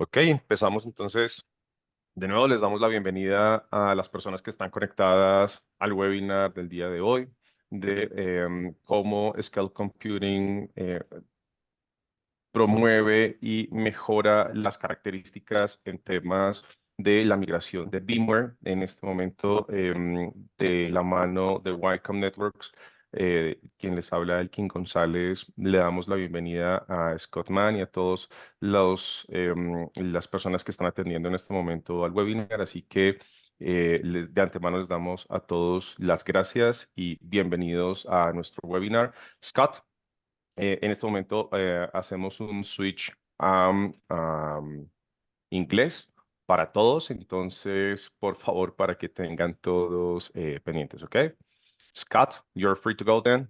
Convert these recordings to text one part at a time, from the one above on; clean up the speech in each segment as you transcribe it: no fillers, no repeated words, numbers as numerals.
Ok, empezamos entonces. De nuevo les damos la bienvenida a las personas que están conectadas al webinar del día de hoy de cómo Scale Computing promueve y mejora las características en temas de la migración de VMware. En este momento, de la mano de WiCom Networks, quien les habla, Elkin González, le damos la bienvenida a Scott Mann y a todos las personas que están atendiendo en este momento al webinar. Así que de antemano les damos a todos las gracias y bienvenidos a nuestro webinar. Scott, en este momento hacemos un switch a inglés para todos, entonces por favor para que tengan todos pendientes, ¿ok? Scott, you're free to go then.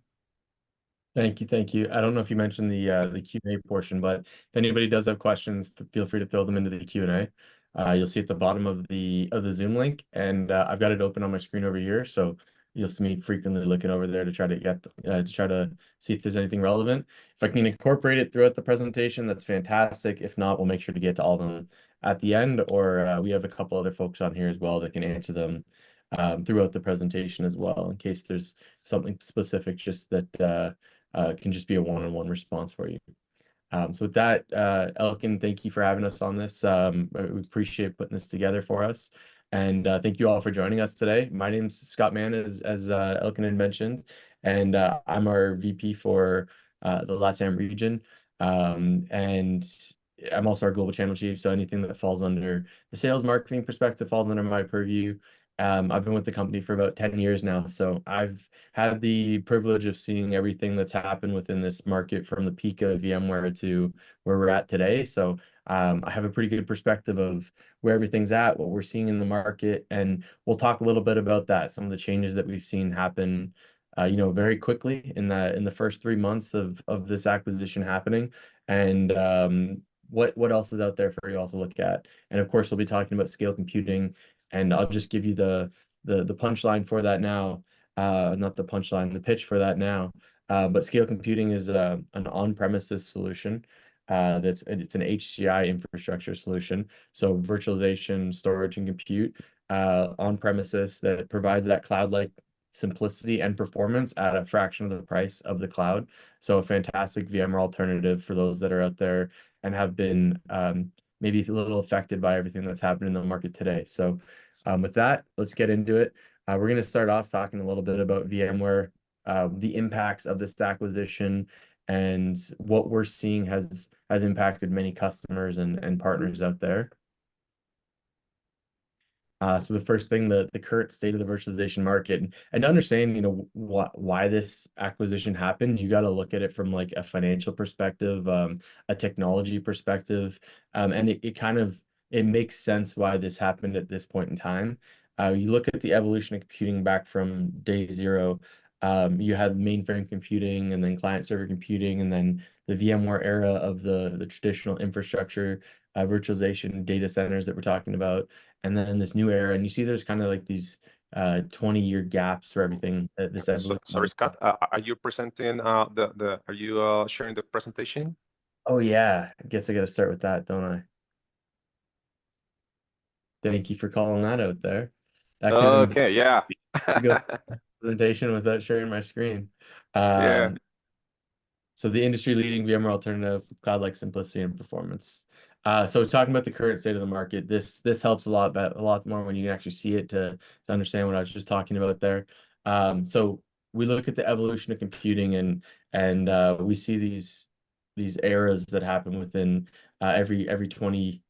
Thank you, thank you. I don't know if you mentioned the Q&A portion, but if anybody does have questions, feel free to throw them into the Q&A. You'll see at the bottom of the Zoom link, and I've got it open on my screen over here, so you'll see me frequently looking over there to try to get see if there's anything relevant. If I can incorporate it throughout the presentation, that's fantastic. If not, we'll make sure to get to all of them at the end, or we have a couple other folks on here as well that can answer them throughout the presentation as well, in case there's something specific just that can just be a one-on-one response for you. So with that, Elkin, thank you for having us on this. We appreciate putting this together for us. And thank you all for joining us today. My name's Scott Mann, as Elkin had mentioned, and I'm our VP for the LATAM region. And I'm also our global channel chief, so anything that falls under the sales marketing perspective falls under my purview. I've been with the company for about 10 years now, so I've had the privilege of seeing everything that's happened within this market from the peak of VMware to where we're at today. So I have a pretty good perspective of where everything's at, what we're seeing in the market, and we'll talk a little bit about that, some of the changes that we've seen happen very quickly in the first 3 months of this acquisition happening, and what else is out there for you all to look at. And of course, we'll be talking about scale computing, and I'll just give you the punchline for that now. Not the punchline, the pitch for that now. But scale computing is an on-premises solution. It's an HCI infrastructure solution. So virtualization, storage, and compute on premises that provides that cloud-like simplicity and performance at a fraction of the price of the cloud. So a fantastic VMware alternative for those that are out there and have been maybe a little affected by everything that's happened in the market today. So with that, let's get into it. We're going to start off talking a little bit about VMware, the impacts of this acquisition, and what we're seeing has impacted many customers and partners out there. So the first thing, the current state of the virtualization market, and to understand, why this acquisition happened, you got to look at it from like a financial perspective, a technology perspective, and it makes sense why this happened at this point in time. You look at the evolution of computing back from day zero. You had mainframe computing, and then client server computing, and then the VMware era of the traditional infrastructure, virtualization data centers that we're talking about, and then this new era. And you see there's kind of like these 20-year gaps for everything. This evolution. Sorry, Scott, are you presenting are you sharing the presentation? Oh yeah, I guess I got to start with that, don't I? Thank you for calling that out there. That could have been Okay, yeah. a good presentation without sharing my screen. Yeah. So the industry-leading VMware alternative, cloud-like simplicity and performance. So talking about the current state of the market, this helps a lot more when you can actually see it to understand what I was just talking about there. So we look at the evolution of computing, and we see these eras that happen within every 20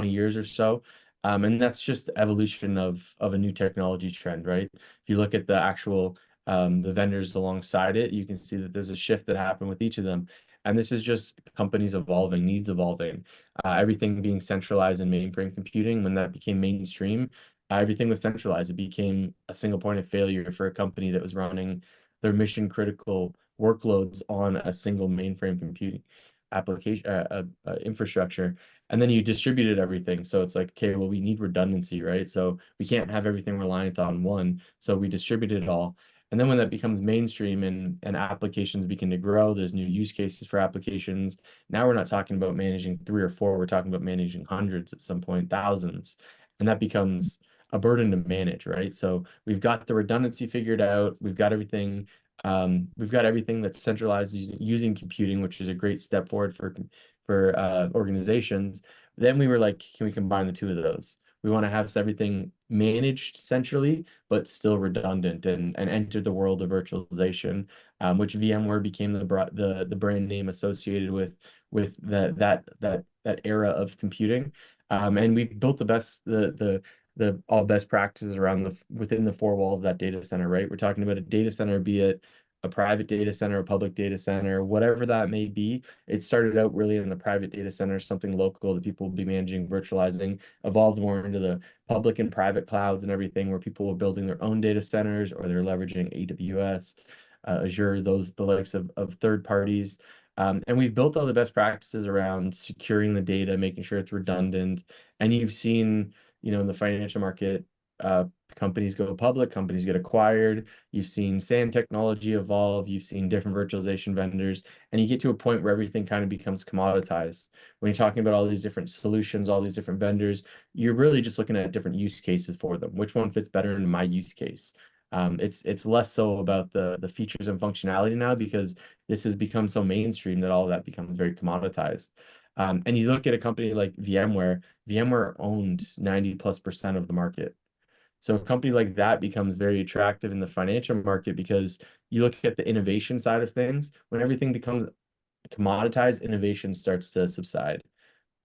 years or so. And that's just the evolution of a new technology trend, right? If you look at the actual the vendors alongside it, you can see that there's a shift that happened with each of them. And this is just companies evolving, needs evolving, everything being centralized in mainframe computing. When that became mainstream, everything was centralized. It became a single point of failure for a company that was running their mission critical workloads on a single mainframe computing application infrastructure. And then you distributed everything. So it's like, okay, well, we need redundancy, right? So we can't have everything reliant on one. So we distributed it all. And then when that becomes mainstream and applications begin to grow, there's new use cases for applications. Now we're not talking about managing 3 or 4, we're talking about managing hundreds at some point, thousands. And that becomes a burden to manage, right? So we've got the redundancy figured out. We've got everything that's centralized using computing, which is a great step forward for organizations. Then we were like, can we combine the two of those? We want to have everything managed centrally, but still redundant, and enter the world of virtualization, which VMware became the brand name associated with that era of computing. And we've built the all best practices around within the 4 walls of that data center, right? We're talking about a data center, be it a private data center, a public data center, whatever that may be. It started out really in the private data center, something local that people will be managing, virtualizing, evolved more into the public and private clouds and everything, where people were building their own data centers, or they're leveraging AWS, Azure, the likes of third parties. And we've built all the best practices around securing the data, making sure it's redundant. And you've seen, in the financial market, companies go public, companies get acquired. You've seen SAN technology evolve. You've seen different virtualization vendors, and you get to a point where everything kind of becomes commoditized. When you're talking about all these different solutions, all these different vendors, you're really just looking at different use cases for them. Which one fits better into my use case? It's less so about the features and functionality now, because this has become so mainstream that all of that becomes very commoditized. And you look at a company like VMware. VMware owned 90+% of the market. So a company like that becomes very attractive in the financial market, because you look at the innovation side of things. When everything becomes commoditized, innovation starts to subside,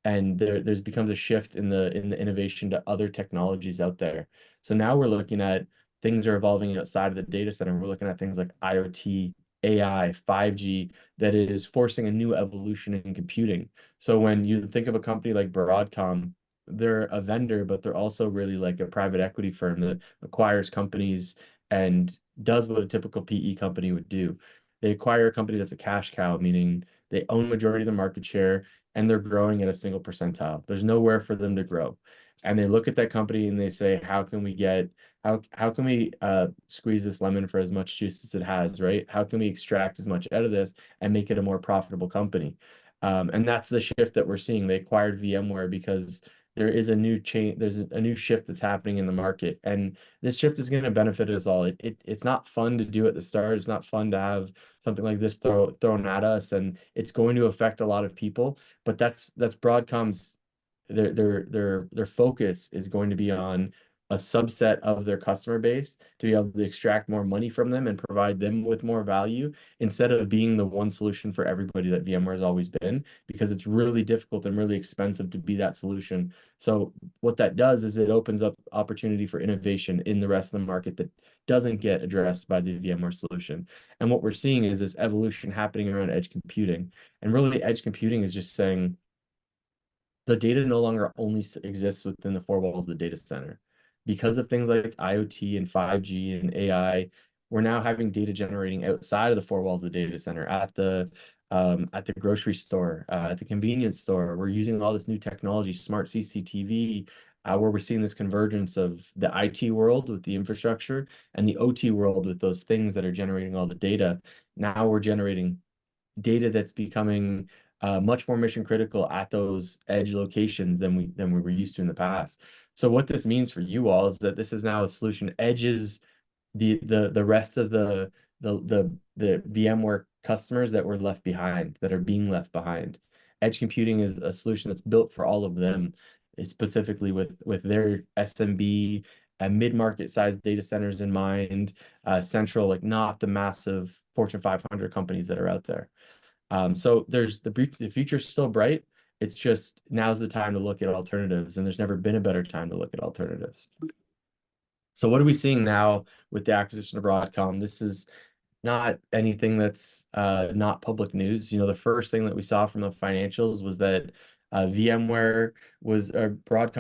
and there's becomes a shift in the innovation to other technologies out there. So now we're looking at things are evolving outside of the data center. We're looking at things like IoT, AI, 5G, that is forcing a new evolution in computing. So when you think of a company like Broadcom, they're a vendor, but they're also really like a private equity firm that acquires companies and does what a typical PE company would do. They acquire a company that's a cash cow, meaning they own majority of the market share, and they're growing at a single percentile. There's nowhere for them to grow. And they look at that company and they say, how can we squeeze this lemon for as much juice as it has, right? How can we extract as much out of this and make it a more profitable company? And that's the shift that we're seeing. They acquired VMware because there's a new shift that's happening in the market, and this shift is going to benefit us all. It's not fun to do at the start. It's not fun to have something like this thrown at us, and it's going to affect a lot of people. But that's Broadcom's their focus is going to be on a subset of their customer base, to be able to extract more money from them and provide them with more value, instead of being the one solution for everybody that VMware has always been, because it's really difficult and really expensive to be that solution. So what that does is it opens up opportunity for innovation in the rest of the market that doesn't get addressed by the VMware solution. And what we're seeing is this evolution happening around edge computing. And really, edge computing is just saying the data no longer only exists within the 4 walls of the data center. Because of things like IoT and 5G and AI, we're now having data generating outside of the 4 walls of the data center, at the grocery store, at the convenience store. We're using all this new technology, smart CCTV, where we're seeing this convergence of the IT world with the infrastructure and the OT world with those things that are generating all the data. Now we're generating data that's becoming much more mission critical at those edge locations than we were used to in the past. So what this means for you all is that this is now a solution. Edge is the rest of the VMware customers that were left behind, that are being left behind. Edge computing is a solution that's built for all of them, specifically with their SMB and mid-market sized data centers in mind, central, like not the massive Fortune 500 companies that are out there. So the future's still bright. It's just now's the time to look at alternatives, and there's never been a better time to look at alternatives. So what are we seeing now with the acquisition of Broadcom? This is not anything that's not public news. The first thing that we saw from the financials was that Broadcom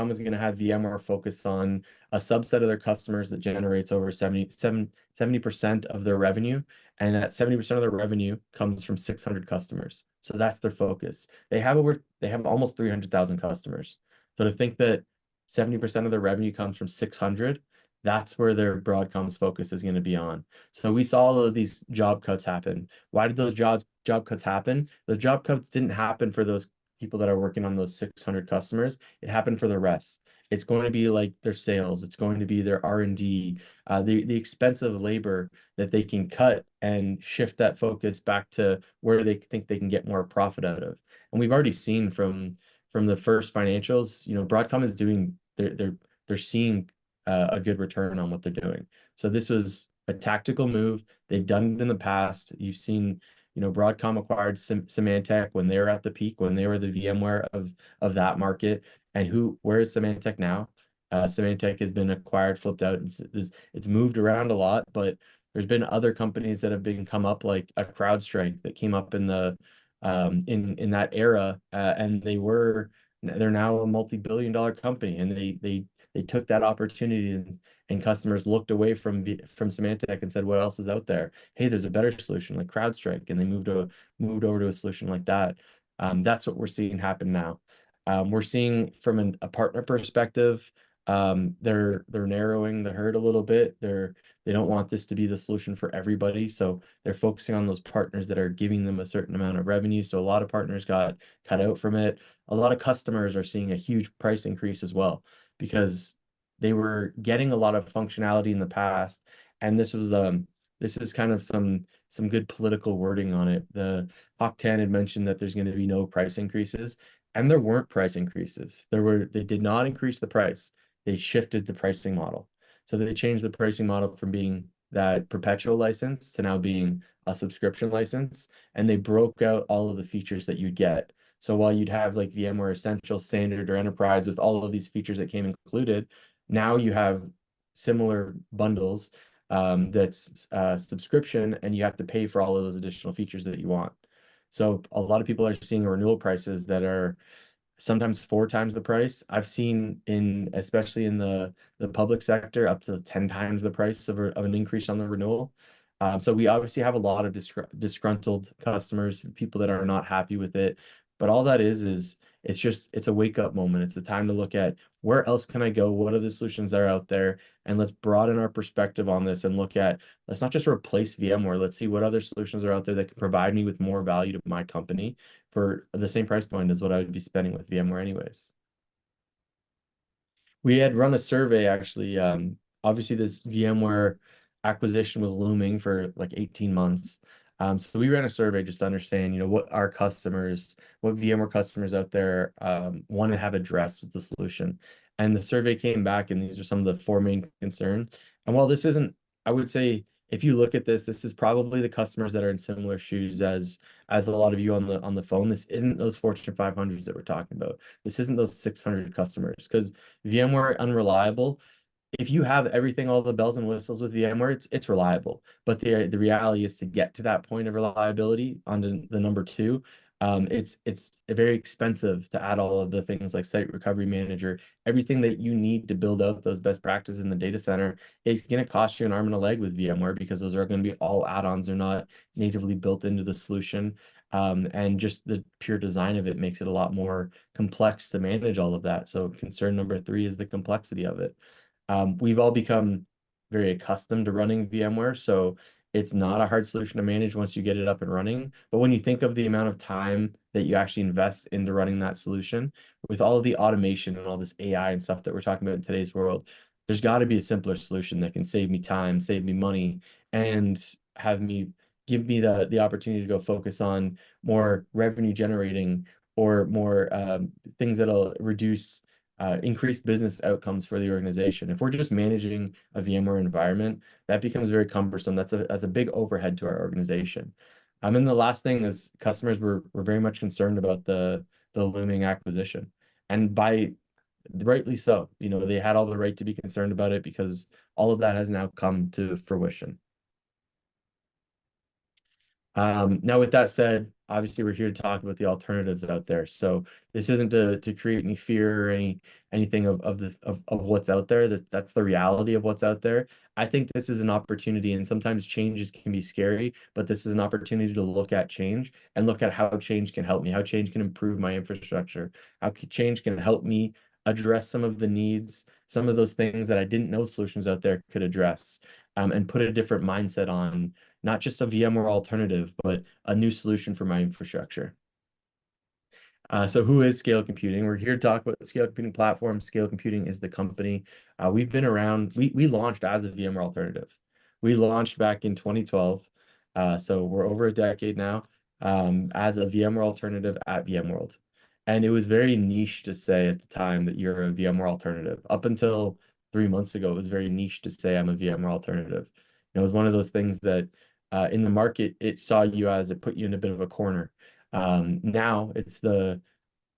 was going to have VMware focus on a subset of their customers that generates over 70% of their revenue, and that 70% of their revenue comes from 600 customers. So that's their focus. They have almost 300,000 customers. So to think that 70% of their revenue comes from 600, That's where their Broadcom's focus is going to be on. So we saw all of these job cuts happen. Why did those job cuts happen? Those job cuts didn't happen for those people that are working on those 600 customers. It happened for the rest. It's going to be like their sales. It's going to be their R&D, the expensive labor that they can cut and shift that focus back to where they think they can get more profit out of. And we've already seen from the first financials, Broadcom is doing they're seeing a good return on what they're doing. So this was a tactical move. They've done it in the past. You've seen, Broadcom acquired Symantec when they were at the peak, when they were the VMware of that market. And where is Symantec now? Symantec has been acquired, flipped out. It's moved around a lot, but there's been other companies that have come up, like a CrowdStrike that came up in the in that era, and they're now a multi-billion-dollar company, and they took that opportunity, and customers looked away from Symantec and said, what else is out there? Hey, there's a better solution like CrowdStrike, and they moved over to a solution like that. That's what we're seeing happen now. We're seeing from a partner perspective, they're narrowing the herd a little bit. They don't want this to be the solution for everybody, so they're focusing on those partners that are giving them a certain amount of revenue. So a lot of partners got cut out from it. A lot of customers are seeing a huge price increase as well, because they were getting a lot of functionality in the past, and this is kind of some good political wording on it. The Hawk 10 had mentioned that there's going to be no price increases, and there weren't price increases. They did not increase the price. They shifted the pricing model. So they changed the pricing model from being that perpetual license to now being a subscription license, and they broke out all of the features that you'd get. So while you'd have like VMware Essential, Standard, or Enterprise with all of these features that came included, now you have similar bundles that's subscription, and you have to pay for all of those additional features that you want. So a lot of people are seeing renewal prices that are sometimes 4 times the price. I've seen especially in the public sector, up to 10 times the price of an increase on the renewal. So we obviously have a lot of disgruntled customers, people that are not happy with it. But all that is it's a wake up moment. It's a time to look at, where else can I go? What are the solutions that are out there? And let's broaden our perspective on this and look at, let's not just replace VMware. Let's see what other solutions are out there that can provide me with more value to my company for the same price point as what I would be spending with VMware anyways. We had run a survey, actually. Obviously, this VMware acquisition was looming for like 18 months. So we ran a survey just to understand, what VMware customers out there want to have addressed with the solution. And the survey came back, and these are some of the 4 main concerns. And while this isn't, I would say, if you look at this is probably the customers that are in similar shoes as a lot of you on the phone. This isn't those Fortune 500s that we're talking about. This isn't those 600 customers, because VMware unreliable. If you have everything, all the bells and whistles with VMware, it's reliable. But the reality is, to get to that point of reliability on the number 2, it's very expensive to add all of the things like Site Recovery Manager, everything that you need to build out those best practices in the data center. It's going to cost you an arm and a leg with VMware, because those are going to be all add-ons. They're not natively built into the solution. And just the pure design of it makes it a lot more complex to manage all of that. So concern number 3 is the complexity of it. We've all become very accustomed to running VMware, so it's not a hard solution to manage once you get it up and running. But when you think of the amount of time that you actually invest into running that solution, with all of the automation and all this AI and stuff that we're talking about in today's world, there's got to be a simpler solution that can save me time, save me money, and give me the opportunity to go focus on more revenue generating, or more things that'll increase business outcomes for the organization. If we're just managing a VMware environment, that becomes very cumbersome. That's a big overhead to our organization. And the last thing is, customers were very much concerned about the looming acquisition, and rightly so. They had all the right to be concerned about it, because all of that has now come to fruition. Now, with that said, obviously we're here to talk about the alternatives out there. So this isn't to create any fear or anything of what's out there. That's the reality of what's out there. I think this is an opportunity, and sometimes changes can be scary, but this is an opportunity to look at change and look at how change can help me, how change can improve my infrastructure, how change can help me address some of the needs, some of those things that I didn't know solutions out there could address, and put a different mindset on not just a VMware alternative, but a new solution for my infrastructure. So who is Scale Computing? We're here to talk about the Scale Computing platform. Scale Computing is the company. We've been around, we launched as a VMware alternative. We launched back in 2012. So we're over a decade now as a VMware alternative at VMworld. And it was very niche to say at the time that you're a VMware alternative. Up until 3 months ago, it was very niche to say I'm a VMware alternative. It was one of those things that in the market, it saw you as it put you in a bit of a corner. Now it's the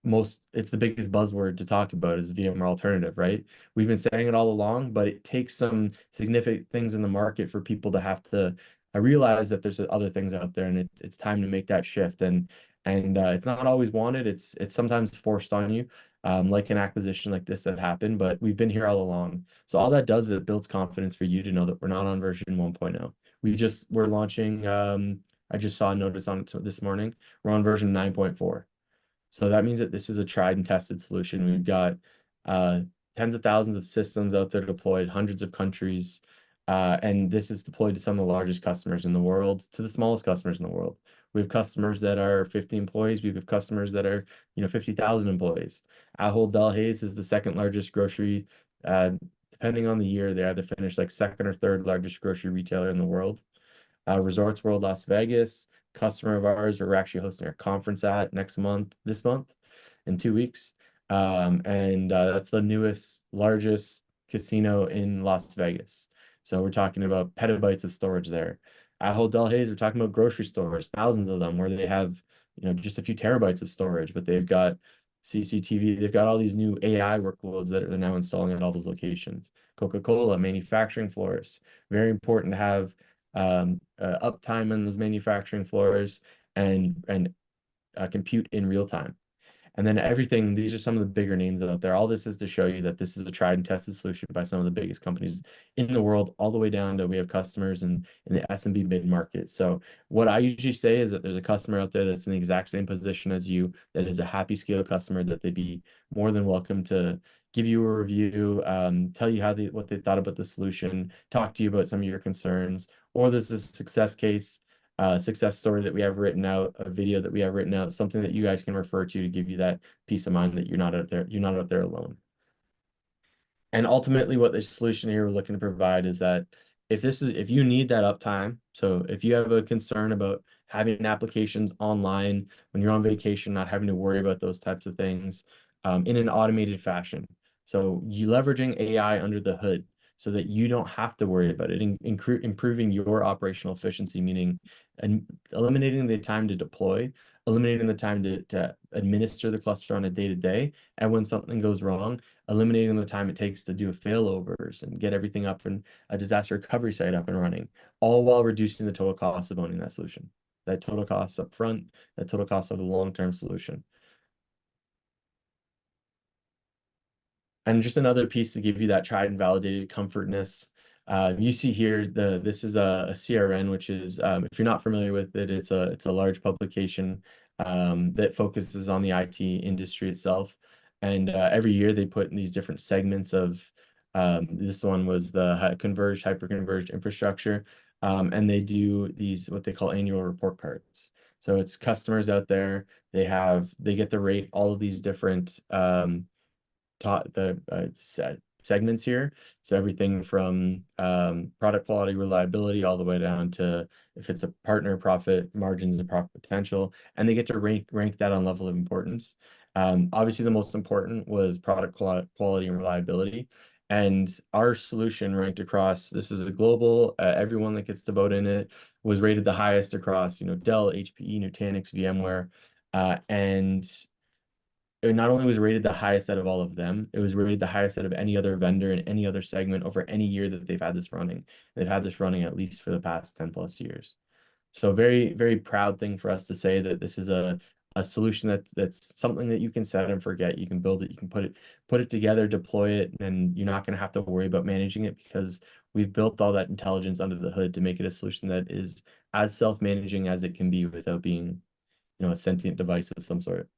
biggest buzzword to talk about is VMware alternative, right? We've been saying it all along, but it takes some significant things in the market for people to have to realize that there's other things out there, and it's time to make that shift. And it's not always wanted. It's sometimes forced on you, like an acquisition like this that happened. But we've been here all along. So all that does is it builds confidence for you to know that we're not on version 1.0. We're launching. I just saw a notice on it this morning. We're on version 9.4. So that means that this is a tried and tested solution. We've got tens of thousands of systems out there deployed, hundreds of countries, and this is deployed to some of the largest customers in the world, to the smallest customers in the world. We have customers that are 50 employees. We have customers that are 50,000 employees. Ahold Delhaize is the second largest grocery. Depending on the year, they either finish like second or third largest grocery retailer in the world. Resorts World Las Vegas, customer of ours, we're actually hosting a conference at this month, in 2 weeks. And that's the newest, largest casino in Las Vegas. So we're talking about petabytes of storage there. At Ahold Delhaize, we're talking about grocery stores, thousands of them, where they have just a few terabytes of storage, but they've got CCTV, they've got all these new AI workloads that they're now installing at all those locations. Coca-Cola, manufacturing floors, very important to have uptime on those manufacturing floors and compute in real time. And then everything, these are some of the bigger names out there. All this is to show you that this is a tried and tested solution by some of the biggest companies in the world, all the way down to we have customers in the SMB mid-market. So what I usually say is that there's a customer out there that's in the exact same position as you, that is a happy Scale customer, that they'd be more than welcome to give you a review, tell you what they thought about the solution, talk to you about some of your concerns, or there's a success case, success story that we have written out, a video that we have written out, something that you guys can refer to give you that peace of mind that you're not out there alone. And ultimately, what the solution here we're looking to provide is that if you need that uptime, so if you have a concern about having applications online when you're on vacation, not having to worry about those types of things, in an automated fashion. So you leveraging AI under the hood so that you don't have to worry about it, improving your operational efficiency, meaning eliminating the time to deploy, eliminating the time to administer the cluster on a day-to-day, and when something goes wrong, eliminating the time it takes to do failovers and get everything up and a disaster recovery site up and running, all while reducing the total cost of owning that solution. That total cost up front, that total cost of the long-term solution. And just another piece to give you that tried and validated comfortness. You see here, this is a CRN, which is, if you're not familiar with it, it's a large publication that focuses on the IT industry itself. And every year they put in these different segments of, this one was the converged, hyper-converged infrastructure. And they do these, what they call annual report cards. So it's customers out there, they get to rate all of these different segments here. So everything from product quality, reliability, all the way down to if it's a partner, profit, margins, and profit potential. And they get to rank that on level of importance. Obviously, the most important was product quality and reliability. And our solution ranked across, this is a global, everyone that gets to vote in it was rated the highest across, Dell, HPE, Nutanix, VMware, and it not only was rated the highest out of all of them, it was rated the highest out of any other vendor in any other segment over any year that they've had this running. They've had this running at least for the past 10 plus years. So very, very proud thing for us to say that this is a solution that's something that you can set and forget. You can build it, you can put it together, deploy it, and you're not going to have to worry about managing it because we've built all that intelligence under the hood to make it a solution that is as self-managing as it can be without being, a sentient device of some sort.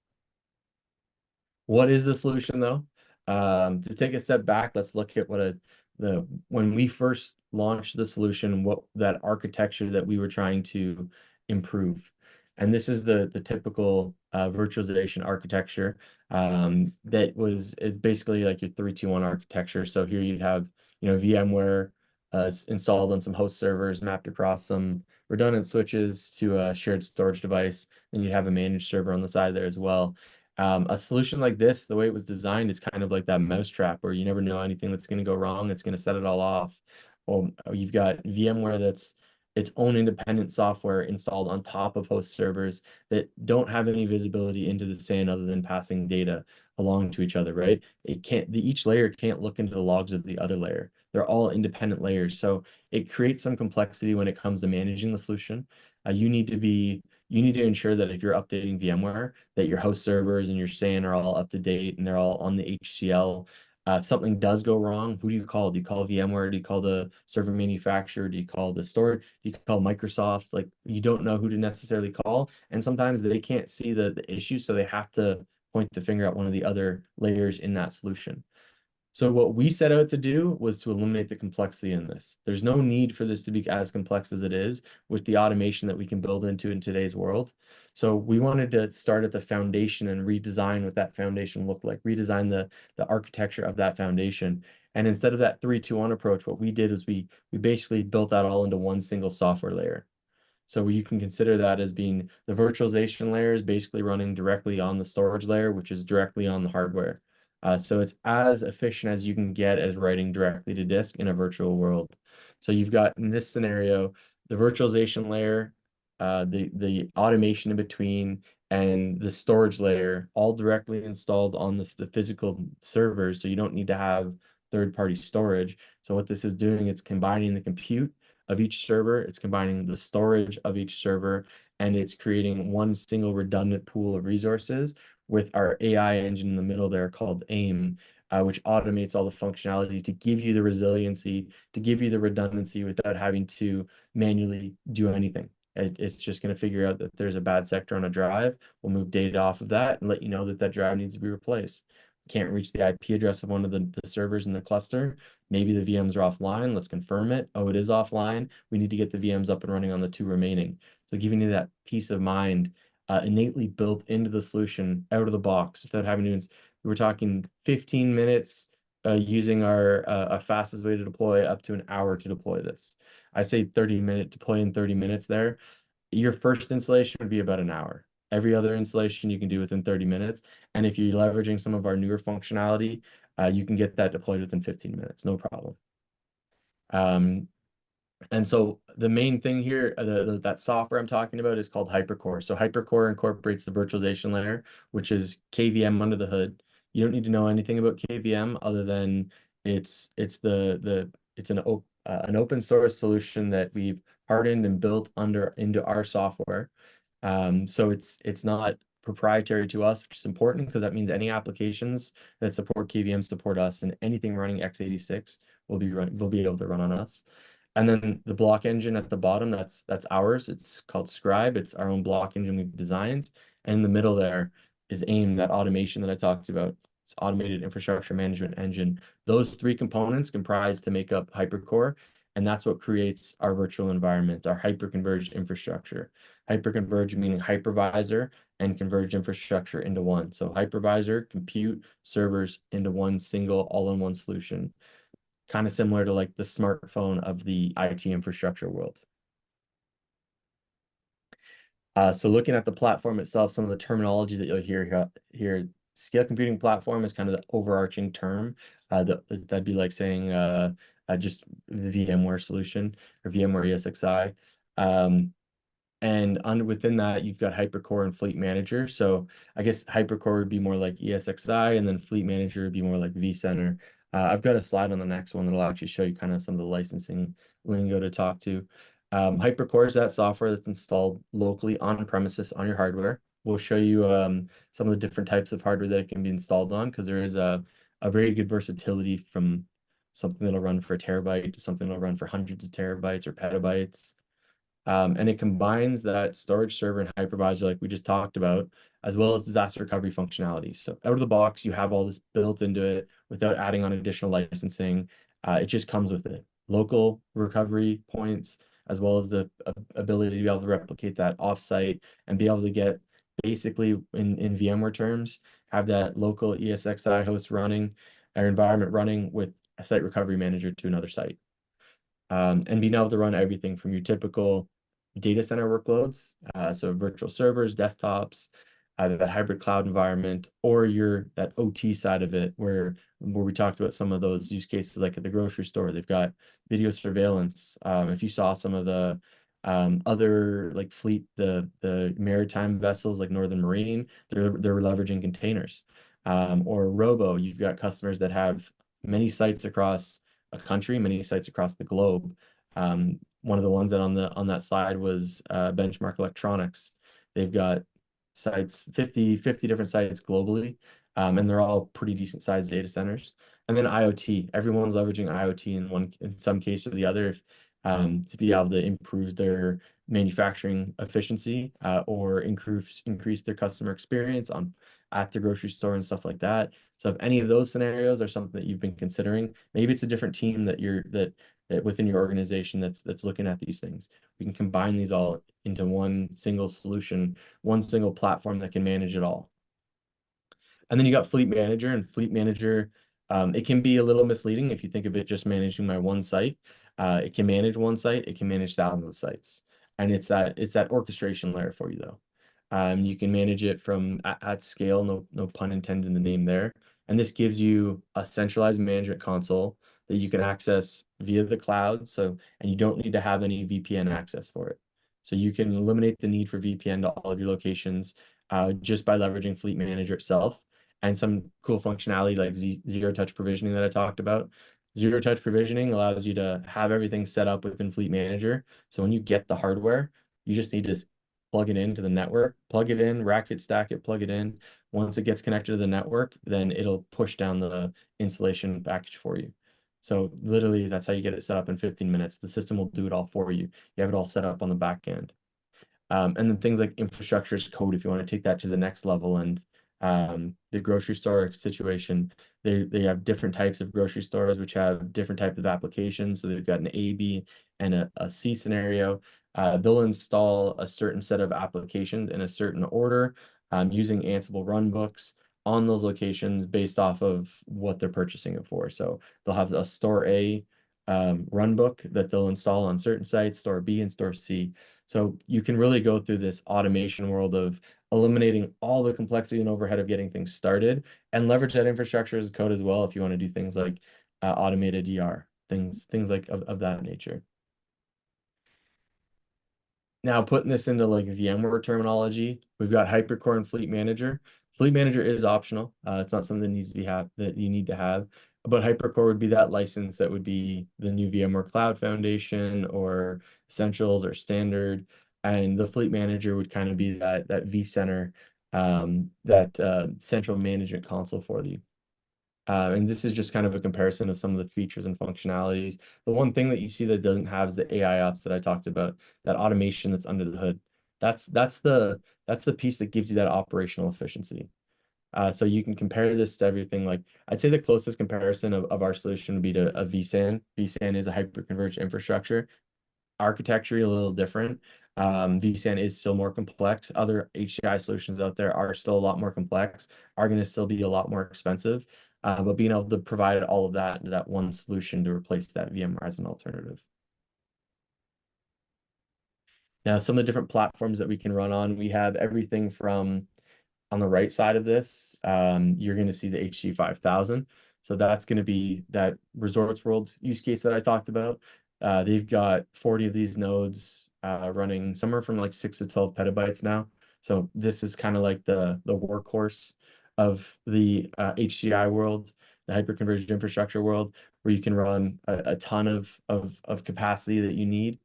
What is the solution though? To take a step back, let's look at when we first launched the solution, what that architecture that we were trying to improve. And this is the typical virtualization architecture that is basically like your 3-2-1 architecture. So here you'd have, VMware installed on some host servers, mapped across some redundant switches to a shared storage device. Then you'd have a managed server on the side there as well. A solution like this, the way it was designed, is kind of like that mousetrap where you never know anything that's going to go wrong. It's going to set it all off. Well, you've got VMware that's its own independent software installed on top of host servers that don't have any visibility into the SAN other than passing data along to each other, right? Each layer can't look into the logs of the other layer. They're all independent layers. So it creates some complexity when it comes to managing the solution. You need to ensure that if you're updating VMware, that your host servers and your SAN are all up to date and they're all on the HCL. If something does go wrong, who do you call? Do you call VMware? Do you call the server manufacturer? Do you call the storage? Do you call Microsoft? Like, you don't know who to necessarily call. And sometimes they can't see the issue, so they have to point the finger at one of the other layers in that solution. So what we set out to do was to eliminate the complexity in this. There's no need for this to be as complex as it is with the automation that we can build into in today's world. So we wanted to start at the foundation and redesign what that foundation looked like, redesign the architecture of that foundation. And instead of that 3-2-1 approach, what we did was we basically built that all into one single software layer. So you can consider that as being the virtualization layer is basically running directly on the storage layer, which is directly on the hardware. So it's as efficient as you can get as writing directly to disk in a virtual world. So you've got, in this scenario, the virtualization layer, the automation in between, and the storage layer all directly installed on the physical servers. So you don't need to have third-party storage. So what this is doing, it's combining the compute of each server, it's combining the storage of each server, and it's creating one single redundant pool of resources with our AI engine in the middle there called AIM, which automates all the functionality to give you the resiliency, to give you the redundancy without having to manually do anything. It's just going to figure out that there's a bad sector on a drive. We'll move data off of that and let you know that that drive needs to be replaced. Can't reach the IP address of one of the servers in the cluster. Maybe the VMs are offline. Let's confirm it. Oh, it is offline. We need to get the VMs up and running on the 2 remaining. So giving you that peace of mind innately built into the solution out of the box without having to, we're talking 15 minutes using our fastest way to deploy up to an hour to deploy this. I say 30-minute deploy in 30 minutes there. Your first installation would be about an hour. Every other installation you can do within 30 minutes. And if you're leveraging some of our newer functionality, you can get that deployed within 15 minutes, no problem. And so the main thing here, that software I'm talking about is called HyperCore. So HyperCore incorporates the virtualization layer, which is KVM under the hood. You don't need to know anything about KVM other than it's an open source solution that we've hardened and built into our software. So it's not proprietary to us, which is important because that means any applications that support KVM support us, and anything running x86 will be able to run on us. And then the block engine at the bottom, that's ours. It's called Scribe. It's our own block engine we've designed. And in the middle there is AIM, that automation that I talked about. It's automated infrastructure management engine. Those 3 components comprise to make up HyperCore, and that's what creates our virtual environment, our hyper-converged infrastructure. Hyper-converged meaning hypervisor and converged infrastructure into one. So hypervisor, compute, servers into one single all-in-one solution. Kind of similar to like the smartphone of the IT infrastructure world. So looking at the platform itself, some of the terminology that you'll hear here, scale computing platform is kind of the overarching term. That'd be like saying just the VMware solution or VMware ESXi. And within that, you've got HyperCore and Fleet Manager. So I guess HyperCore would be more like ESXi, and then Fleet Manager would be more like vCenter. I've got a slide on the next one that'll actually show you kind of some of the licensing lingo to talk to. HyperCore is that software that's installed locally on premises on your hardware. We'll show you some of the different types of hardware that it can be installed on, because there is a very good versatility from something that'll run for a terabyte to something that'll run for hundreds of terabytes or petabytes. And it combines that storage server and hypervisor like we just talked about, as well as disaster recovery functionality. So out of the box, you have all this built into it without adding on additional licensing. It just comes with it. Local recovery points, as well as the ability to be able to replicate that offsite and be able to get basically in VMware terms, have that local ESXi host running or environment running with a site recovery manager to another site. And being able to run everything from your typical data center workloads, so virtual servers, desktops, that hybrid cloud environment, or that OT side of it, where we talked about some of those use cases, like at the grocery store, they've got video surveillance. If you saw some of the other like fleet, the maritime vessels like Northern Marine, they're leveraging containers. Or Robo, you've got customers that have many sites across a country, many sites across the globe. One of the ones that on that slide was Benchmark Electronics. They've got sites, 50 different sites globally, and they're all pretty decent sized data centers. And then IoT, everyone's leveraging IoT in some case or the other, to be able to improve their manufacturing efficiency, or increase their customer experience at the grocery store and stuff like that. So if any of those scenarios are something that you've been considering, maybe it's a different team that within your organization that's looking at these things. We can combine these all into one single solution, one single platform that can manage it all. And then you got Fleet Manager, and Fleet Manager, it can be a little misleading if you think of it just managing my one site. It can manage one site, it can manage thousands of sites. And it's that orchestration layer for you though. You can manage it from at scale, no pun intended in the name there. And this gives you a centralized management console that you can access via the cloud. And you don't need to have any VPN access for it. So you can eliminate the need for VPN to all of your locations, just by leveraging Fleet Manager itself. And some cool functionality like zero-touch provisioning that I talked about. Zero-touch provisioning allows you to have everything set up within Fleet Manager. So when you get the hardware, you just need to plug it into the network, plug it in, rack it, stack it, plug it in. Once it gets connected to the network, then it'll push down the installation package for you. So literally, that's how you get it set up in 15 minutes. The system will do it all for you. You have it all set up on the back end. And then things like infrastructure as code, if you want to take that to the next level. And the grocery store situation, they have different types of grocery stores which have different types of applications. So they've got an A, B, and a C scenario. They'll install a certain set of applications in a certain order, using Ansible runbooks on those locations based off of what they're purchasing it for. So they'll have a store A runbook that they'll install on certain sites, store B and store C. So you can really go through this automation world of eliminating all the complexity and overhead of getting things started, and leverage that infrastructure as code as well if you want to do things like automated ER, things like of that nature. Now, putting this into like VMware terminology, we've got Hypercore and Fleet Manager. Fleet Manager is optional. It's not something that needs to be that you need to have. But Hypercore would be that license that would be the new VMware Cloud Foundation or Essentials or Standard. And the Fleet Manager would kind of be that vCenter, that central management console for you. And this is just kind of a comparison of some of the features and functionalities. The one thing that you see that doesn't have is the AI ops that I talked about, that automation that's under the hood. That's the piece that gives you that operational efficiency. So you can compare this to everything. Like I'd say the closest comparison of our solution would be to a vSAN. vSAN is a hyper-converged infrastructure. Architecture a little different. vSAN is still more complex. Other HCI solutions out there are still a lot more complex, are going to still be a lot more expensive. But being able to provide all of that one solution to replace that VMware as an alternative. Now, some of the different platforms that we can run on, we have everything from, on the right side of this, you're going to see the HG 5000. So that's going to be that Resorts World use case that I talked about. They've got 40 of these nodes running somewhere from like 6 to 12 petabytes now. So this is kind of like the workhorse of the HCI world, the hyperconverged infrastructure world, where you can run a ton of capacity that you need.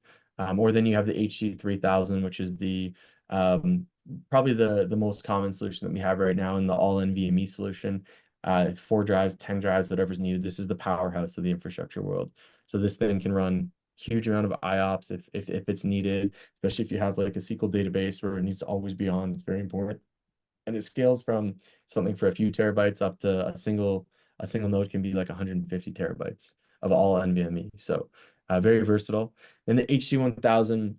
Or then you have the HG 3000, which is the probably the most common solution that we have right now in the all-in VME solution. 4 drives, 10 drives, whatever's needed. This is the powerhouse of the infrastructure world. So this thing can run huge amount of IOPS if it's needed, especially if you have like a SQL database where it needs to always be on. It's very important. And it scales from something for a few terabytes up to a single node can be like 150 terabytes of all NVMe. So very versatile. And the HC1000,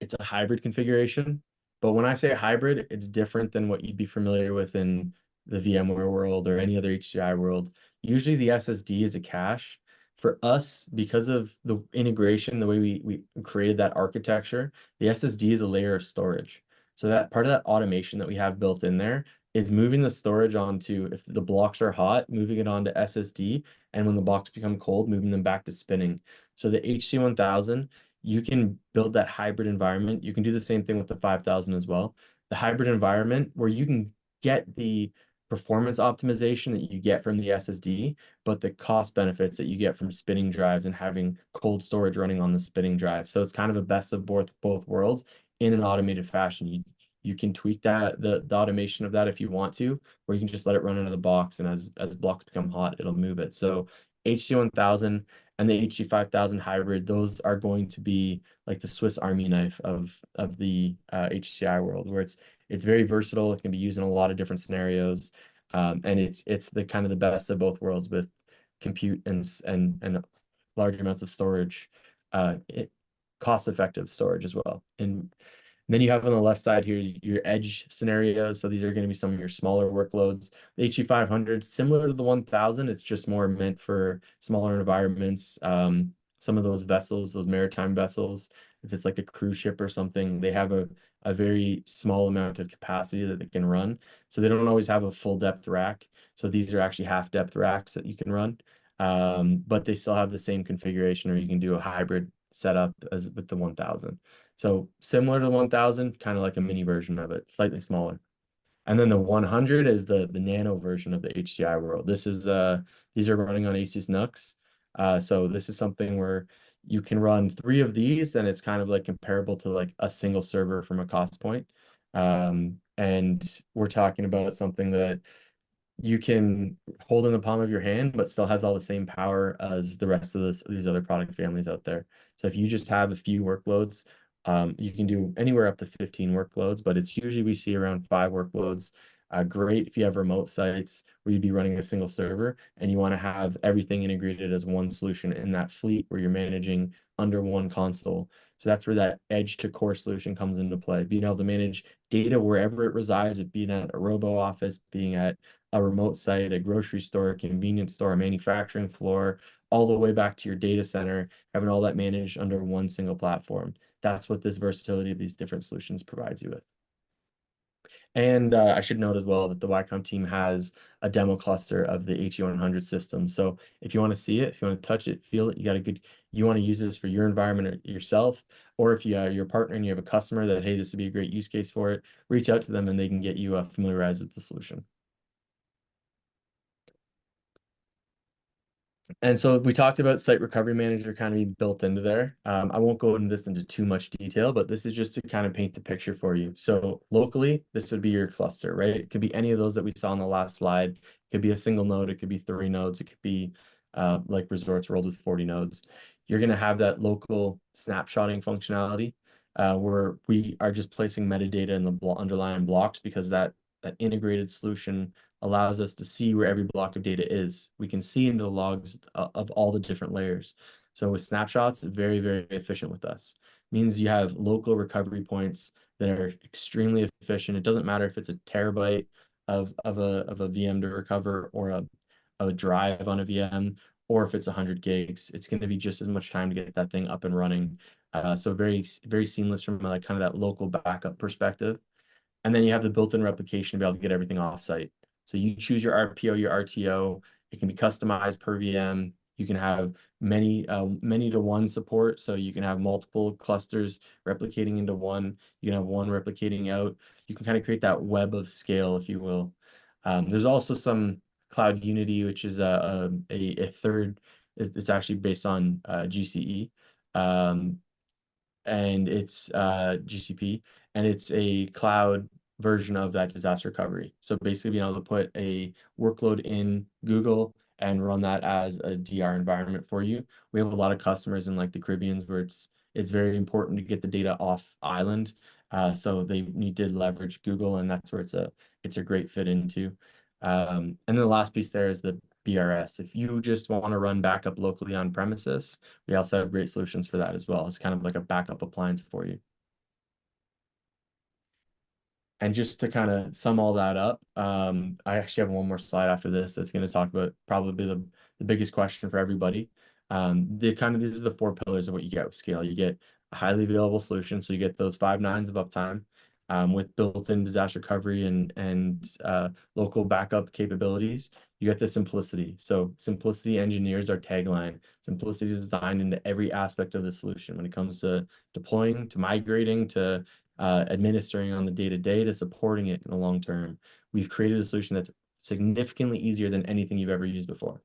it's a hybrid configuration. But when I say hybrid, it's different than what you'd be familiar with in the VMware world or any other HCI world. Usually the SSD is a cache. For us, because of the integration, the way we created that architecture, the SSD is a layer of storage. So that part of that automation that we have built in there is moving the storage onto, if the blocks are hot, moving it onto SSD, and when the blocks become cold, moving them back to spinning. So the HC1000, you can build that hybrid environment. You can do the same thing with the 5000 as well. The hybrid environment where you can get the performance optimization that you get from the SSD, but the cost benefits that you get from spinning drives and having cold storage running on the spinning drive. So it's kind of a best of both worlds in an automated fashion. You can tweak that the automation of that if you want to, or you can just let it run out of the box, and as blocks become hot, it'll move it. So HC1000 and the HC5000 hybrid, those are going to be like the Swiss Army knife of the HCI world, where it's very versatile. It can be used in a lot of different scenarios, and it's the kind of the best of both worlds with compute and large amounts of storage, cost-effective storage as well. And then you have on the left side here your edge scenarios. So these are going to be some of your smaller workloads. The HE500, similar to the 1000, it's just more meant for smaller environments. Some of those vessels, those maritime vessels, if it's like a cruise ship or something, they have a very small amount of capacity that they can run. So they don't always have a full depth rack. So these are actually half depth racks that you can run. But they still have the same configuration, or you can do a hybrid setup as with the 1000. So similar to the 1000, kind of like a mini version of it, slightly smaller. And then the 100 is the nano version of the HCI world. This is these are running on Asus NUCs. So this is something where you can run 3 of these, and it's kind of like comparable to like a single server from a cost point. And we're talking about something that you can hold in the palm of your hand, but still has all the same power as the rest of these other product families out there. So if you just have a few workloads, you can do anywhere up to 15 workloads, but it's usually we see around 5 workloads. Great if you have remote sites where you'd be running a single server and you want to have everything integrated as one solution in that fleet where you're managing under one console. So that's where that edge to core solution comes into play. Being able to manage data wherever it resides, it being at a robo office, being at a remote site, a grocery store, a convenience store, a manufacturing floor, all the way back to your data center, having all that managed under one single platform. That's what this versatility of these different solutions provides you with. And I should note as well that the WiCom team has a demo cluster of the HE100 system. So if you want to see it, if you want to touch it, feel it, you want to use this for your environment or yourself, or if you're a partner and you have a customer that, hey, this would be a great use case for it, reach out to them and they can get you familiarized with the solution. And so we talked about Site Recovery Manager kind of being built into there. I won't go into this into too much detail, but this is just to kind of paint the picture for you. So locally, this would be your cluster, right? It could be any of those that we saw on the last slide. It could be a single node. It could be 3 nodes. It could be like Resorts World with 40 nodes. You're going to have that local snapshotting functionality where we are just placing metadata in the underlying blocks, because that integrated solution allows us to see where every block of data is. We can see into the logs of all the different layers. So with snapshots, very, very efficient with us. Means you have local recovery points that are extremely efficient. It doesn't matter if it's a terabyte of a VM to recover, or a drive on a VM, or if it's 100 gigs. It's going to be just as much time to get that thing up and running. So very, very seamless from like kind of that local backup perspective. And then you have the built-in replication to be able to get everything offsite. So you choose your RPO, your RTO. It can be customized per VM. You can have many to one support. So you can have multiple clusters replicating into one. You can have one replicating out. You can kind of create that web of scale, if you will. There's also some Cloud Unity, which is a third. It's actually based on GCE. And it's GCP, and it's a cloud version of that disaster recovery. So basically being able to put a workload in Google and run that as a DR environment for you. We have a lot of customers in like the Caribbean where it's very important to get the data off island. So they need to leverage Google, and that's where it's a great fit into. And then the last piece there is the BRS. If you just want to run backup locally on premises, we also have great solutions for that as well. It's kind of like a backup appliance for you. And just to kind of sum all that up, I actually have one more slide after this that's going to talk about probably the biggest question for everybody. These are the 4 pillars of what you get with scale. You get a highly available solution, so you get those 5 nines of uptime with built-in disaster recovery and local backup capabilities. You get the simplicity. So simplicity engineers our tagline. Simplicity is designed into every aspect of the solution when it comes to deploying, to migrating, to administering on the day-to-day, to supporting it in the long term. We've created a solution that's significantly easier than anything you've ever used before.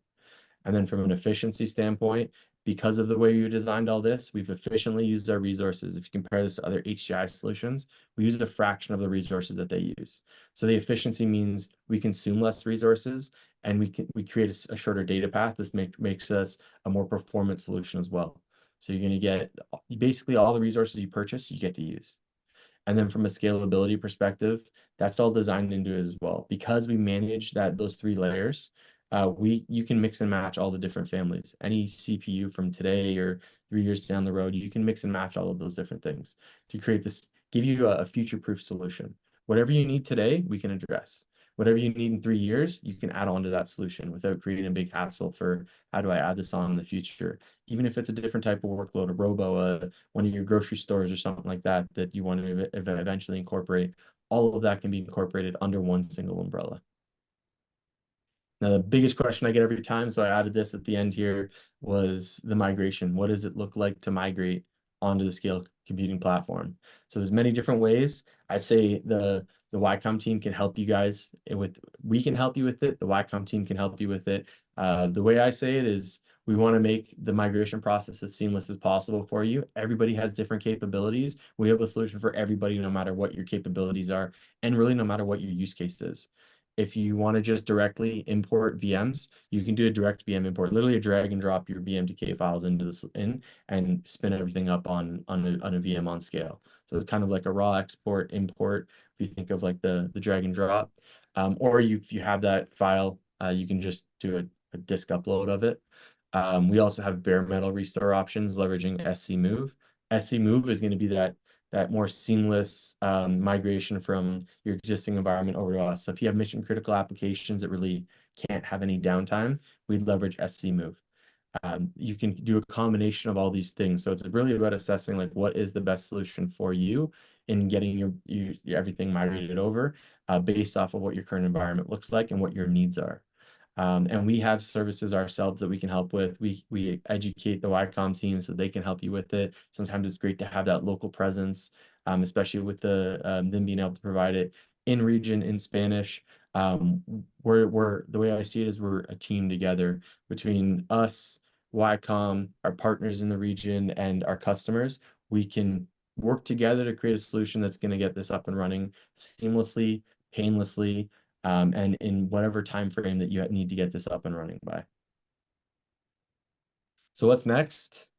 And then from an efficiency standpoint, because of the way we designed all this, we've efficiently used our resources. If you compare this to other HCI solutions, we use a fraction of the resources that they use. So the efficiency means we consume less resources, and we create a shorter data path. This makes us a more performant solution as well. So you're going to get basically all the resources you purchase, you get to use. And then from a scalability perspective, that's all designed into it as well. Because we manage those 3 layers, you can mix and match all the different families. Any CPU from today or 3 years down the road, you can mix and match all of those different things to create this, give you a future-proof solution. Whatever you need today, we can address. Whatever you need in 3 years, you can add on to that solution without creating a big hassle for how do I add this on in the future. Even if it's a different type of workload, a robo, one of your grocery stores or something like that you want to eventually incorporate, all of that can be incorporated under one single umbrella. Now, the biggest question I get every time, so I added this at the end here, was the migration. What does it look like to migrate onto the scale computing platform? So there's many different ways. I'd say the WiCom team can help you guys we can help you with it. The WiCom team can help you with it. The way I say it is we want to make the migration process as seamless as possible for you. Everybody has different capabilities. We have a solution for everybody, no matter what your capabilities are, and really no matter what your use case is. If you want to just directly import VMs, you can do a direct VM import, literally drag and drop your VMDK files into and spin everything up on a VM on scale. So it's kind of like a raw export import. If you think of like the drag and drop, or if you have that file, you can just do a disk upload of it. We also have bare metal restore options leveraging SC Move. SC Move is going to be that more seamless migration from your existing environment over to us. So if you have mission critical applications that really can't have any downtime, we'd leverage SC Move. You can do a combination of all these things. So it's really about assessing like what is the best solution for you in getting your everything migrated over based off of what your current environment looks like and what your needs are. And we have services ourselves that we can help with. We educate the WiCom team so they can help you with it. Sometimes it's great to have that local presence, especially with them being able to provide it in region in Spanish. The way I see it is we're a team together between us, WiCom, our partners in the region, and our customers. We can work together to create a solution that's going to get this up and running seamlessly, painlessly, and in whatever time frame that you need to get this up and running by. So what's next?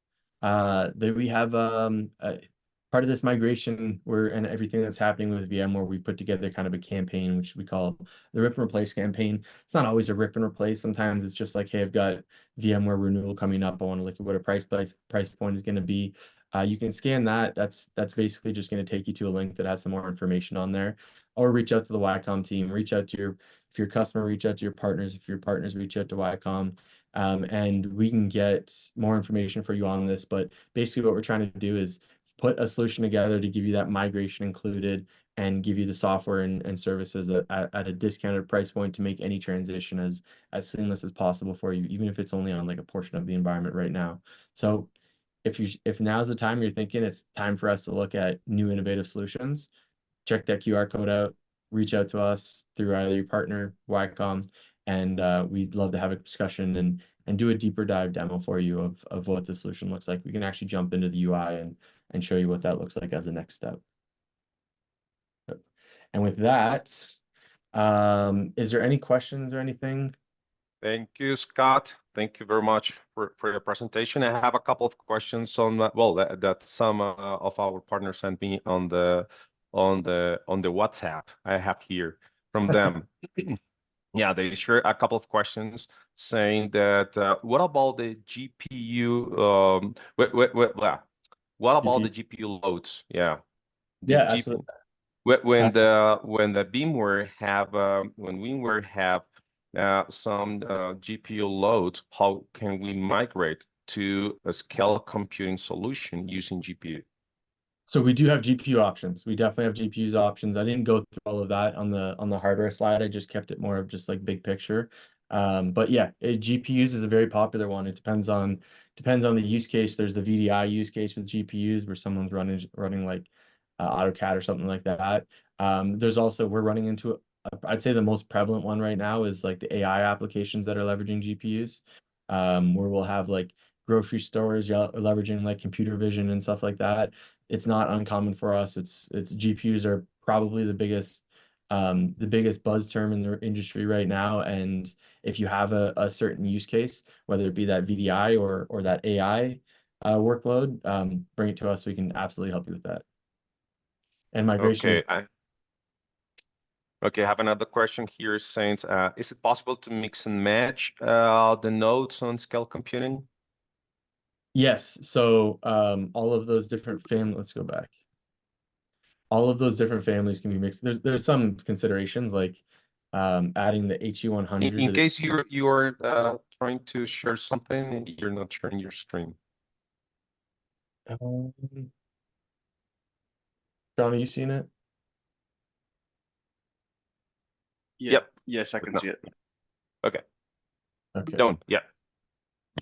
We have part of this migration and everything that's happening with VMware, we put together kind of a campaign, which we call the rip and replace campaign. It's not always a rip and replace. Sometimes it's just like, hey, I've got VMware renewal coming up. I want to look at what a price point is going to be. You can scan that. That's basically just going to take you to a link that has some more information on there. Or reach out to the WiCom team. If you're a customer, reach out to your partners. If your partners, reach out to WiCom. And we can get more information for you on this. But basically what we're trying to do is put a solution together to give you that migration included and give you the software and services at a discounted price point to make any transition as seamless as possible for you, even if it's only on like a portion of the environment right now. So if now's the time you're thinking it's time for us to look at new innovative solutions, check that QR code out, reach out to us through either your partner, WiCom, and we'd love to have a discussion and do a deeper dive demo for you of what the solution looks like. We can actually jump into the UI and show you what that looks like as a next step. And with that, is there any questions or anything? Thank you, Scott. Thank you very much for your presentation. I have a couple of questions on that, well, that some of our partners sent me on the WhatsApp I have here from them. Yeah, they share a couple of questions saying that what about the GPU? What about the GPU loads? Yeah, the Yeah, GPU. absolutely. When the VMware have some GPU loads, how can we migrate to a scale computing solution using GPU? So we do have GPU options. We definitely have GPUs options. I didn't go through all of that on the hardware slide. I just kept it more of just like big picture. But yeah, GPUs is a very popular one. It depends on the use case. There's the VDI use case with GPUs where someone's running like AutoCAD or something like that. There's also we're running into I'd say the most prevalent one right now is like the AI applications that are leveraging GPUs, where we'll have like grocery stores leveraging like computer vision and stuff like that. It's not uncommon for us. It's GPUs are probably the biggest buzz term in the industry right now. And if you have a certain use case, whether it be that VDI or that AI workload, bring it to us. We can absolutely help you with that. And migration is Okay, I have another question here saying, is it possible to mix and match the nodes on scale computing? yes. So all of those different families, let's go back. All of those different families can be mixed. There's some considerations like adding the HE100 In to case you're trying to share something, you're not sharing your screen. John, are you seeing it? Yeah. Yep. Yes, I can see it. Okay. Okay. Done. Yeah.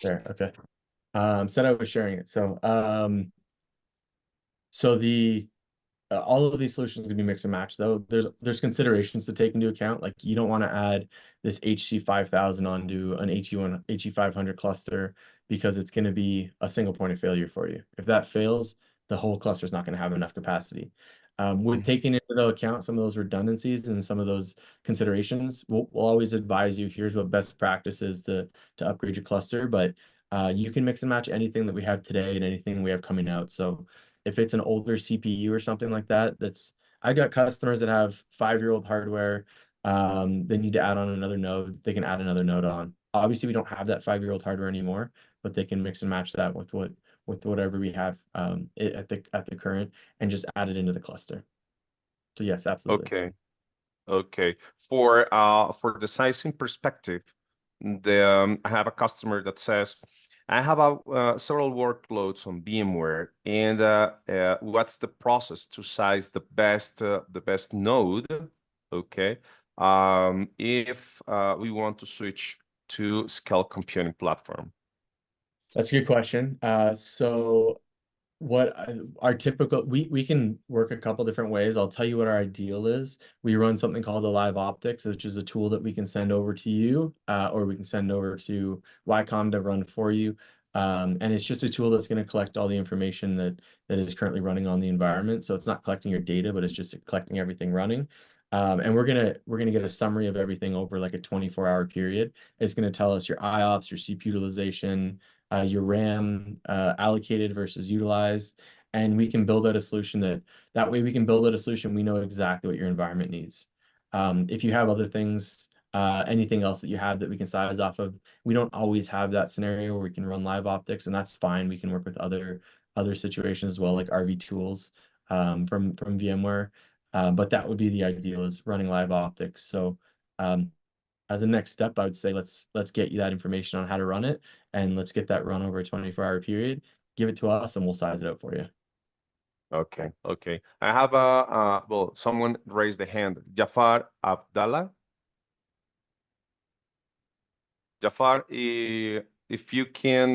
There. Okay. Said I was sharing it. So the all of these solutions can be mix and match though. There's considerations to take into account. Like you don't want to add this HC5000 onto an HE500 cluster because it's going to be a single point of failure for you. If that fails, the whole cluster is not going to have enough capacity. With taking into account some of those redundancies and some of those considerations, we'll always advise you, here's what best practice is to upgrade your cluster, but you can mix and match anything that we have today and anything we have coming out. So if it's an older CPU or something like that, I got customers that have 5-year-old hardware. They need to add on another node. They can add another node on. Obviously, we don't have that 5-year-old hardware anymore, but they can mix and match that with whatever we have at the current and just add it into the cluster. So yes, absolutely. Okay. Okay. For the sizing perspective, I have a customer that says, I have several workloads on VMware, and what's the process to size the best node? Okay. If we want to switch to scale computing platform. That's a good question. So what our typical we can work a couple different ways. I'll tell you what our ideal is. We run something called a live optics, which is a tool that we can send over to you, or we can send over to WiCom to run for you. And it's just a tool that's going to collect all the information that is currently running on the environment. So it's not collecting your data, but it's just collecting everything running. And we're gonna get a summary of everything over like a 24-hour period. It's going to tell us your IOPS, your CPU utilization, your RAM allocated versus utilized, and we can build out a solution that way we can build out a solution we know exactly what your environment needs. If you have other things, anything else that you have that we can size off of, we don't always have that scenario where we can run live optics, and that's fine. We can work with other situations as well, like RV tools from VMware. But that would be the ideal, is running live optics. So as a next step, I would say let's get you that information on how to run it, and let's get that run over a 24-hour period. Give it to us, and we'll size it out for you. Okay, okay. I have well, someone raised the hand. Jafar Abdallah. Jafar, if you can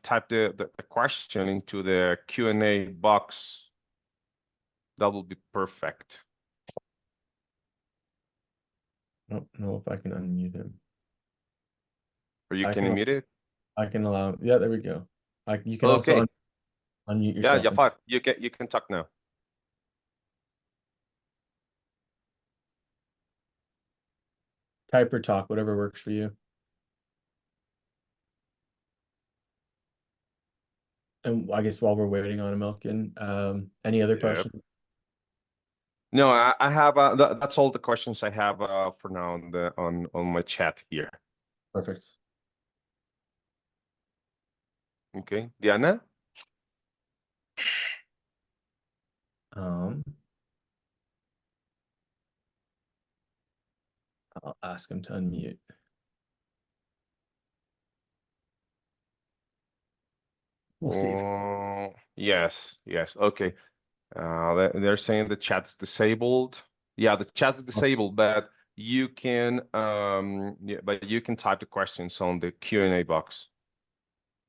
type the question into the Q&A box, that will be perfect. I don't know if I can unmute him. Or you can unmute it? I can allow. Yeah, there we go. You can Okay. also unmute Yeah, yourself. Jafar, you can talk now. Type or talk, whatever works for you. And I guess while we're waiting on Milken, any other Yep. questions? No, I have that's all the questions I have for now on the on my chat here. Perfect. Okay, Diana. I'll ask him to unmute. We'll see. Yes, yes. Okay. They're saying the chat is disabled. Yeah, the chat is disabled, but you can but you can type the questions on the Q&A box.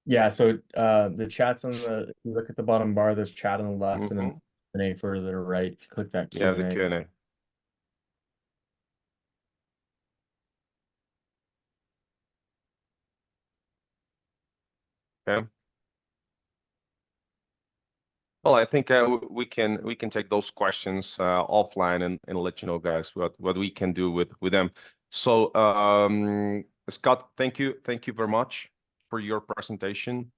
Yeah, so the chat's on the, if you look at the bottom bar, there's chat on the left and then Q&A further to the right. If you click that Q&A. Yeah, the Q&A. Okay. Well, I think we can take those questions offline and let you know, guys, what we can do with them. So, Scott, thank you very much for your presentation.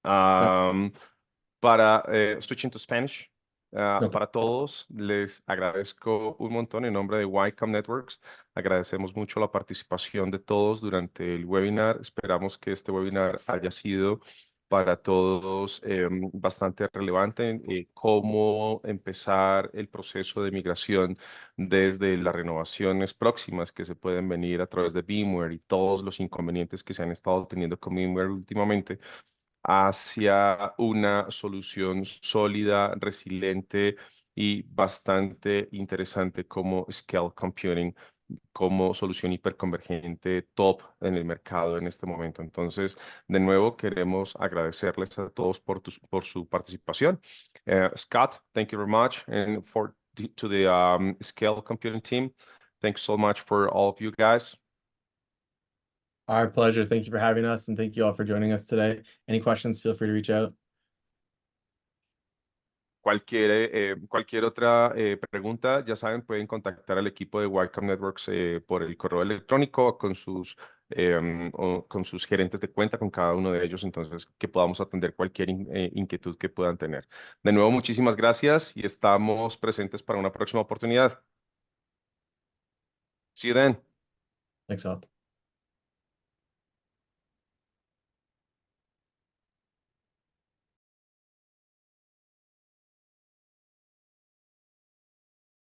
Switching to Spanish. Para todos, les agradezco un montón en nombre de WiCom Networks. Agradecemos mucho la participación de todos durante el webinar. Esperamos que este webinar haya sido para todos bastante relevante. Cómo empezar el proceso de migración desde las renovaciones próximas que se pueden venir a través de VMware y todos los inconvenientes que se han estado teniendo con VMware últimamente, hacia una solución sólida, resiliente y bastante interesante como Scale Computing, como solución hiperconvergente top en el mercado en este momento. Entonces, de nuevo, queremos agradecerles a todos por su participación. Scott, thank you very much. And to the Scale Computing team, thanks so much for all of you guys. Our pleasure. Thank you for having us, and thank you all for joining us today. Any questions, feel free to reach out. Cualquier otra pregunta, ya saben, pueden contactar al equipo de WiCom Networks por el correo electrónico o con sus gerentes de cuenta, con cada uno de ellos, entonces que podamos atender cualquier inquietud que puedan tener. De nuevo, muchísimas gracias y estamos presentes para una próxima oportunidad. See you then. Thanks all.